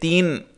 3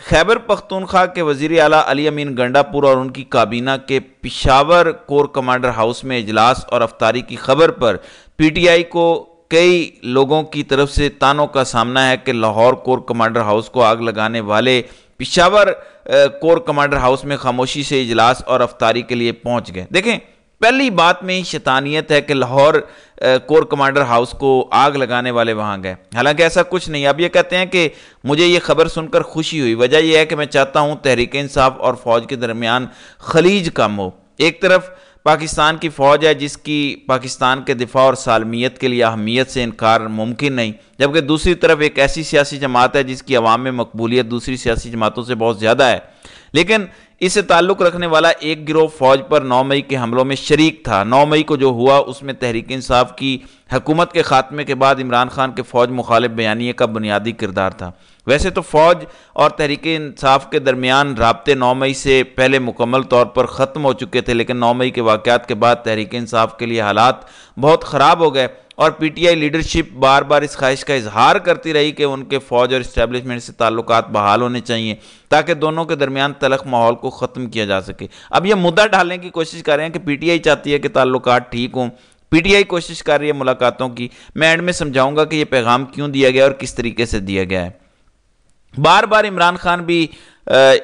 خیبر پختونخوا کے وزیر اعلیٰ علی امین گنڈاپور اور ان کی کابینہ کے پشاور کور کمانڈر ہاؤس میں اجلاس اور افطاری کی خبر پر پی ٹی آئی کو کئی لوگوں کی طرف سے تانوں کا سامنا ہے کہ لاہور کور کمانڈر ہاؤس کو آگ لگانے والے پشاور کور کمانڈر ہاؤس میں خاموشی سے اجلاس اور افطاری کے لیے پہنچ گئے۔ دیکھیں، پہلی بات میں ہی شیطانیت ہے کہ لاہور کور کمانڈر ہاؤس کو آگ لگانے والے وہاں گئے، حالانکہ ایسا کچھ نہیں۔ اب یہ کہتے ہیں کہ مجھے یہ خبر سن کر خوشی ہوئی، وجہ یہ ہے کہ میں چاہتا ہوں تحریک انصاف اور فوج کے درمیان خلیج کم ہو۔ ایک طرف پاکستان کی فوج ہے جس کی پاکستان کے دفاع اور سالمیت کے لیے اہمیت سے انکار ممکن نہیں، جبکہ دوسری طرف ایک ایسی سیاسی جماعت ہے جس کی عوام میں مقبولیت دوسری سیاسی جماعتوں سے بہت زیادہ ہے، لیکن اس سے تعلق رکھنے والا ایک گروہ فوج پر 9 مئی کے حملوں میں شریک تھا۔ 9 مئی کو جو ہوا اس میں تحریک انصاف کی حکومت کے خاتمے کے بعد عمران خان کے فوج مخالف بیانیے کا بنیادی کردار تھا۔ ویسے تو فوج اور تحریک انصاف کے درمیان رابطے 9 مئی سے پہلے مکمل طور پر ختم ہو چکے تھے، لیکن 9 مئی کے واقعات کے بعد تحریک انصاف کے لیے حالات بہت خراب ہو گئے اور پی ٹی آئی لیڈرشپ بار بار اس خواہش کا اظہار کرتی رہی کہ ان کے فوج اور اسٹیبلشمنٹ سے تعلقات بحال ہونے چاہیے تاکہ دونوں کے درمیان تلخ ماحول کو ختم کیا جا سکے۔ اب یہ مدعا ڈالنے کی کوشش کر رہے ہیں کہ پی ٹی آئی چاہتی ہے کہ تعلقات ٹھیک ہوں، پی ٹی آئی کوشش کر رہی ہے ملاقاتوں کی۔ میں اینڈ میں سمجھاؤں گا کہ یہ پیغام کیوں دیا گیا اور کس طریقے سے دیا گیا ہے۔ بار بار عمران خان بھی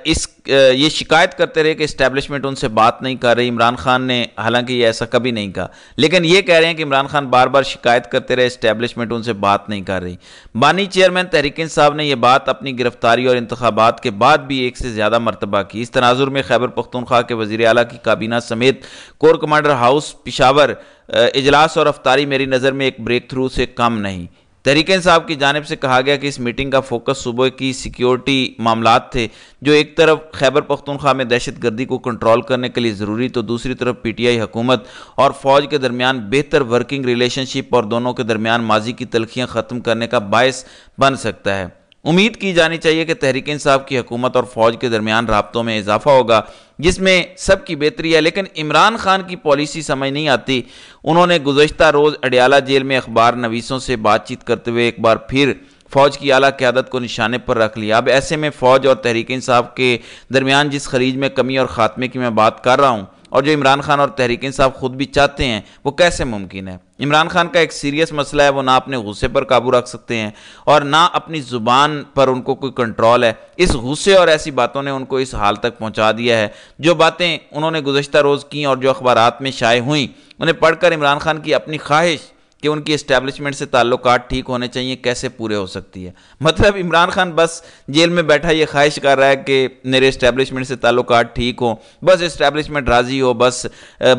یہ شکایت کرتے رہے کہ اسٹیبلشمنٹ ان سے بات نہیں کر رہی۔ عمران خان نے حالانکہ یہ ایسا کبھی نہیں کہا، لیکن یہ کہہ رہے ہیں کہ عمران خان بار بار شکایت کرتے رہے اسٹیبلشمنٹ ان سے بات نہیں کر رہی۔ بانی چیئرمین تحریک انصاف نے یہ بات اپنی گرفتاری اور انتخابات کے بعد بھی ایک سے زیادہ مرتبہ کی۔ اس تناظر میں خیبر پختونخوا کے وزیر اعلیٰ کی کابینہ سمیت کور کمانڈر ہاؤس پشاور اجلاس اور افطاری میری نظر میں ایک بریک تھرو سے کم نہیں۔ تحریک انصاف کی جانب سے کہا گیا کہ اس میٹنگ کا فوکس صوبے کی سیکیورٹی معاملات تھے، جو ایک طرف خیبر پختونخوا میں دہشت گردی کو کنٹرول کرنے کے لیے ضروری، تو دوسری طرف پی ٹی آئی حکومت اور فوج کے درمیان بہتر ورکنگ ریلیشن شپ اور دونوں کے درمیان ماضی کی تلخیاں ختم کرنے کا باعث بن سکتا ہے۔ امید کی جانی چاہیے کہ تحریک انصاف کی حکومت اور فوج کے درمیان رابطوں میں اضافہ ہوگا جس میں سب کی بہتری ہے، لیکن عمران خان کی پالیسی سمجھ نہیں آتی۔ انہوں نے گزشتہ روز اڈیالہ جیل میں اخبار نویسوں سے بات چیت کرتے ہوئے ایک بار پھر فوج کی اعلیٰ قیادت کو نشانے پر رکھ لیا۔ اب ایسے میں فوج اور تحریک انصاف کے درمیان جس خلیج میں کمی اور خاتمے کی میں بات کر رہا ہوں اور جو عمران خان اور تحریک انصاف خود بھی چاہتے ہیں، وہ کیسے ممکن ہے؟ عمران خان کا ایک سیریس مسئلہ ہے، وہ نہ اپنے غصے پر قابو رکھ سکتے ہیں اور نہ اپنی زبان پر ان کو کوئی کنٹرول ہے۔ اس غصے اور ایسی باتوں نے ان کو اس حال تک پہنچا دیا ہے۔ جو باتیں انہوں نے گزشتہ روز کی اور جو اخبارات میں شائع ہوئیں، انہیں پڑھ کر عمران خان کی اپنی خواہش کہ ان کی اسٹیبلشمنٹ سے تعلقات ٹھیک ہونے چاہیے کیسے پورے ہو سکتی ہے۔ مطلب عمران خان بس جیل میں بیٹھا یہ خواہش کر رہا ہے کہ میرے اسٹیبلشمنٹ سے تعلقات ٹھیک ہوں، بس اسٹیبلشمنٹ راضی ہو، بس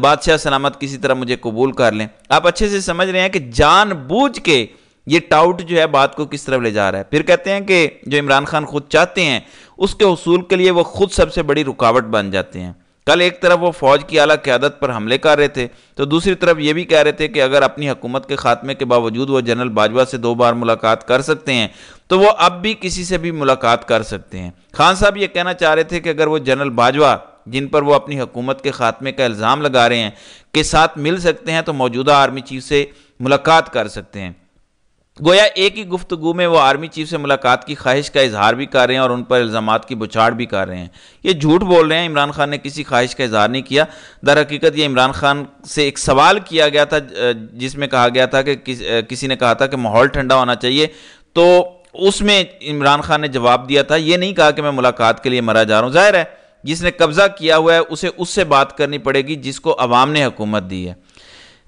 بادشاہ سلامت کسی طرح مجھے قبول کر لیں۔ آپ اچھے سے سمجھ رہے ہیں کہ جان بوجھ کے یہ ٹاؤٹ جو ہے بات کو کس طرف لے جا رہا ہے۔ پھر کہتے ہیں کہ جو عمران خان خود چاہتے ہیں اس کے حصول کے لیے وہ خود سب سے بڑی رکاوٹ بن جاتے ہیں۔ کل ایک طرف وہ فوج کی اعلیٰ قیادت پر حملے کر رہے تھے تو دوسری طرف یہ بھی کہہ رہے تھے کہ اگر اپنی حکومت کے خاتمے کے باوجود وہ جنرل باجوہ سے 2 بار ملاقات کر سکتے ہیں تو وہ اب بھی کسی سے بھی ملاقات کر سکتے ہیں۔ خان صاحب یہ کہنا چاہ رہے تھے کہ اگر وہ جنرل باجوہ جن پر وہ اپنی حکومت کے خاتمے کا الزام لگا رہے ہیں کے ساتھ مل سکتے ہیں تو موجودہ آرمی چیف سے ملاقات کر سکتے ہیں۔ گویا ایک ہی گفتگو میں وہ آرمی چیف سے ملاقات کی خواہش کا اظہار بھی کر رہے ہیں اور ان پر الزامات کی بچھاڑ بھی کر رہے ہیں۔ یہ جھوٹ بول رہے ہیں، عمران خان نے کسی خواہش کا اظہار نہیں کیا۔ در حقیقت یہ عمران خان سے ایک سوال کیا گیا تھا جس میں کہا گیا تھا کہ کسی نے کہا تھا کہ ماحول ٹھنڈا ہونا چاہیے، تو اس میں عمران خان نے جواب دیا تھا، یہ نہیں کہا کہ میں ملاقات کے لیے مرا جا رہا ہوں۔ ظاہر ہے جس نے قبضہ کیا ہوا ہے اسے اس سے بات کرنی پڑے گی جس کو عوام نے حکومت دی ہے۔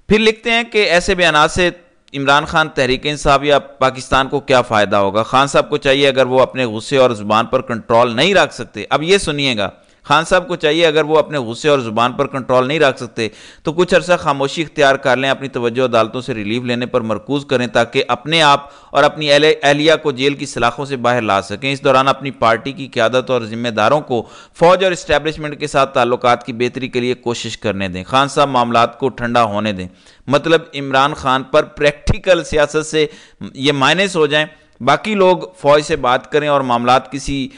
پھر لکھتے ہیں کہ ایسے بیانات سے عمران خان تحریک انصاف یا پاکستان کو کیا فائدہ ہوگا؟ خان صاحب کو چاہیے اگر وہ اپنے غصے اور زبان پر کنٹرول نہیں رکھ سکتے، اب یہ سنیے گا، خان صاحب کو چاہیے اگر وہ اپنے غصے اور زبان پر کنٹرول نہیں رکھ سکتے تو کچھ عرصہ خاموشی اختیار کر لیں، اپنی توجہ عدالتوں سے ریلیف لینے پر مرکوز کریں تاکہ اپنے آپ اور اپنی اہلیہ کو جیل کی سلاخوں سے باہر لا سکیں۔ اس دوران اپنی پارٹی کی قیادت اور ذمہ داروں کو فوج اور اسٹیبلشمنٹ کے ساتھ تعلقات کی بہتری کے لیے کوشش کرنے دیں۔ خان صاحب معاملات کو ٹھنڈا ہونے دیں۔ مطلب عمران خان پر پریکٹیکل سیاست سے یہ مائنس ہو جائیں، باقی لوگ فوج سے بات کریں اور معاملات کسی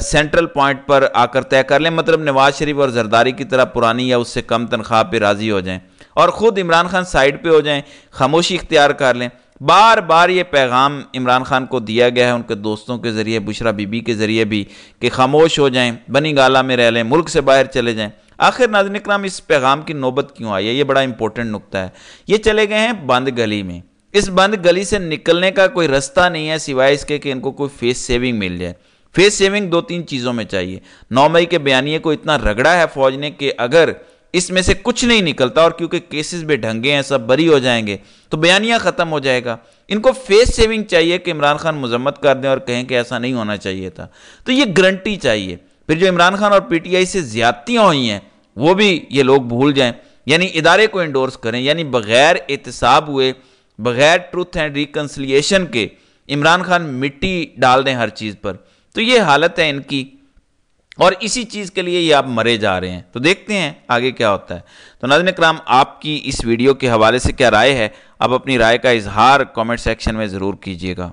سینٹرل پوائنٹ پر آ کر طے کر لیں، مطلب نواز شریف اور زرداری کی طرح پرانی یا اس سے کم تنخواہ پہ راضی ہو جائیں اور خود عمران خان سائیڈ پہ ہو جائیں، خاموشی اختیار کر لیں۔ بار بار یہ پیغام عمران خان کو دیا گیا ہے ان کے دوستوں کے ذریعے، بشرا بی بی کے ذریعے بھی، کہ خاموش ہو جائیں، بنی گالہ میں رہ لیں، ملک سے باہر چلے جائیں۔ آخر ناظرین اکرام اس پیغام کی نوبت کیوں آئی ہے؟ یہ بڑا امپورٹنٹ نکتہ ہے۔ یہ چلے گئے ہیں بند گلی میں، اس بند گلی سے نکلنے کا کوئی رستہ نہیں ہے سوائے اس کے کہ ان کو کوئی فیس سیونگ مل جائے۔ فیس سیونگ 2-3 چیزوں میں چاہیے۔ 9 مئی کے بیانیے کو اتنا رگڑا ہے فوج نے کہ اگر اس میں سے کچھ نہیں نکلتا، اور کیونکہ کیسز بھی ڈھنگے ہیں، سب بری ہو جائیں گے، تو بیانیہ ختم ہو جائے گا۔ ان کو فیس سیونگ چاہیے کہ عمران خان مذمت کر دیں اور کہیں کہ ایسا نہیں ہونا چاہیے تھا، تو یہ گارنٹی چاہیے۔ پھر جو عمران خان اور پی ٹی آئی سے زیادتیاں ہوئی ہیں وہ بھی یہ لوگ بھول جائیں، یعنی ادارے کو انڈورس کریں، یعنی بغیر احتساب ہوئے، بغیر ٹروتھ اینڈ ریکنسلیشن کے عمران خان مٹی ڈال دیں ہر چیز پر۔ تو یہ حالت ہے ان کی، اور اسی چیز کے لیے یہ آپ مرے جا رہے ہیں۔ تو دیکھتے ہیں آگے کیا ہوتا ہے۔ تو ناظرین اکرام، آپ کی اس ویڈیو کے حوالے سے کیا رائے ہے؟ آپ اپنی رائے کا اظہار کامنٹ سیکشن میں ضرور کیجیے گا۔